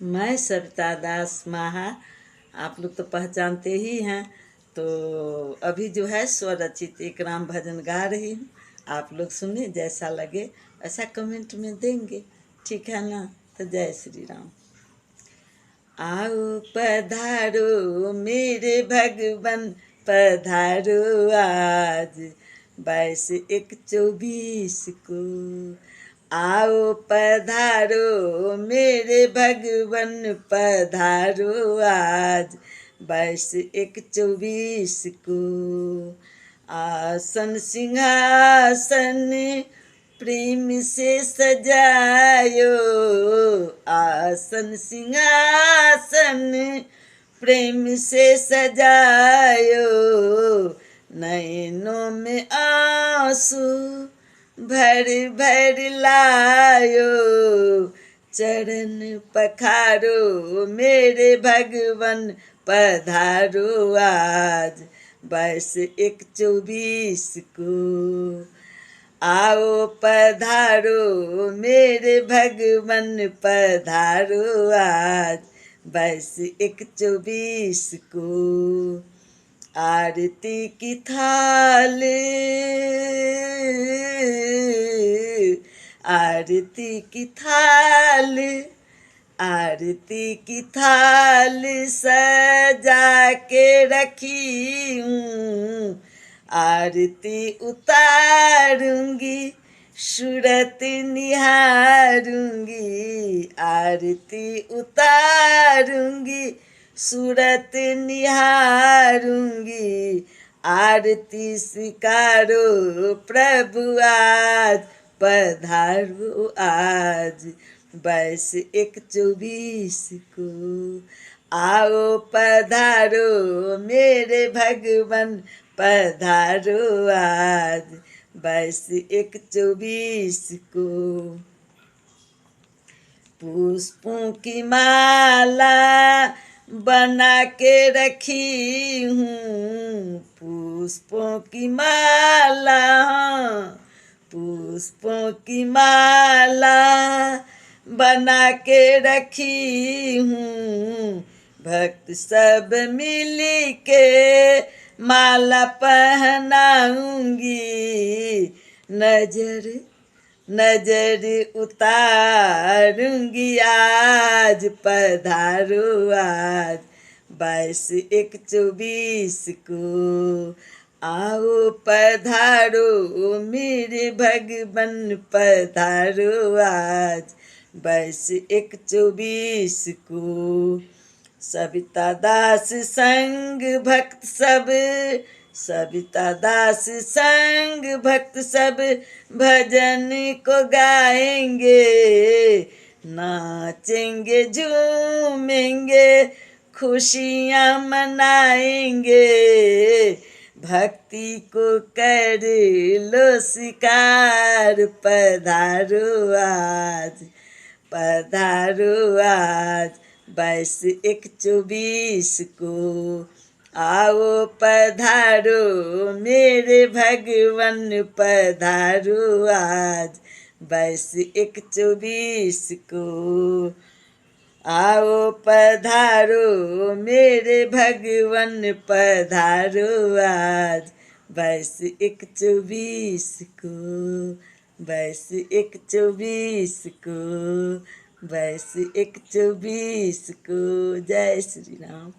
मैं सरिता दास माहा, आप लोग तो पहचानते ही हैं। तो अभी जो है स्वरचित एक राम भजन गा रही हूँ। आप लोग सुने, जैसा लगे ऐसा कमेंट में देंगे, ठीक है ना। तो जय श्री राम। आओ पधारो मेरे भगवन, पधारो आज 22/1/24 को। आओ पधारो मेरे भगवन, पधारो आज 22/1/24 को। आसन सिंहासन प्रेम से सजायो, आसन सिंहासन प्रेम से सजायो। नैनों में आंसू भर भर लायो, चरण पखारो मेरे भगवन, पधारो आज 22/1/24 को। आओ पधारो मेरे भगवन, पधारो आज 22/1/24 को। आरती की थाल, आरती की थाल, आरती की थाल सजा के रखी हूँ। आरती उतारूंगी, सूरत निहारूंगी। आरती उतारूंगी, सूरत निहारूंगी। आरती स्वीकारो प्रभु आज, पधारो आज 22/1/24 को। आओ पधारो मेरे भगवन, पधारो आज 22/1/24 को। पुष्पों की माला बना के रखी हूँ, पुष्पों की माला, पुष्पों की माला बना के रखी हूँ। भक्त सब मिल के माला पहनाऊंगी। नजर नजर उतारूंगी आज, पधारो आज 22/1/24 को। आओ पधारो मेरे भगवन, पधारो आज 22/1/24 को। सविता दास संग भक्त सब, सविता दास संग भक्त सब भजन को गाएंगे। नाचेंगे झूमेंगे, खुशियाँ मनाएंगे। भक्ति को कर लो स्वीकार, पधारो आज, पधारो आज 22/1/24 को। आओ पधारो मेरे भगवन, पधारो आज 22/1/24 को। आओ पधारो मेरे भगवन, पधारो आज 22/1/24 को। 22/1/24 को, 22/1/24 को। जय श्री राम।